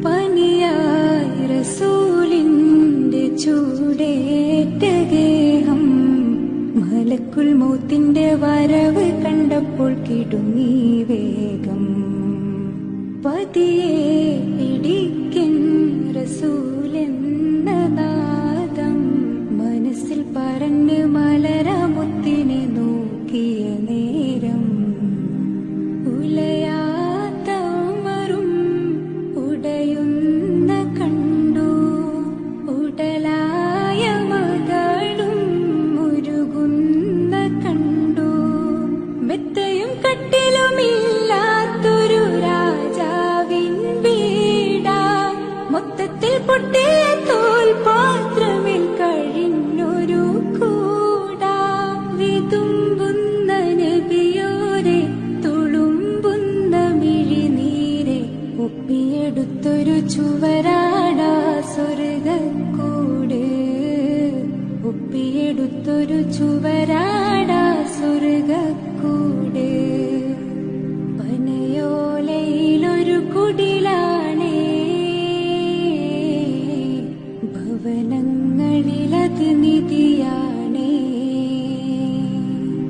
പനിയായി റസൂലിന്റെ ചൂടേറ്റ ഗേഹം മലക്കുൽ മൗത്തിന്റെ വരവ് കണ്ടപ്പോൾ കിടുങ്ങി വേഗം. പതിയെ പിടിക്കൻ റസൂലെന്ന നാദം മനസ്സിൽ പറഞ്ഞ് മലരമുത്തിനെ നോക്കിയ നേരം ഉലയാത്ത ഉമറും ഉടയുന്ന കണ്ടു. ഉടലായ മകളും മുരുകുന്ന കണ്ടു. മെത്തയും കട്ടിലുമില്ലാത്തൊരു രാജാവിൻ വീടാ. മൊത്തത്തിൽ പൊട്ടിയ തോൽപാത്രമിൽ കഴിഞ്ഞൊരു കൂടാ. വിതുമ്പുന്ന നബിയോരെ തുളുമ്പുന്ന മിഴിനീരെ ഒപ്പിയെടുത്തൊരു ചുവരാടാ സ്വർഗക്കൂട്. ഒപ്പിയെടുത്തൊരു ചുവരാടാ സ്വർഗക്കൂട്.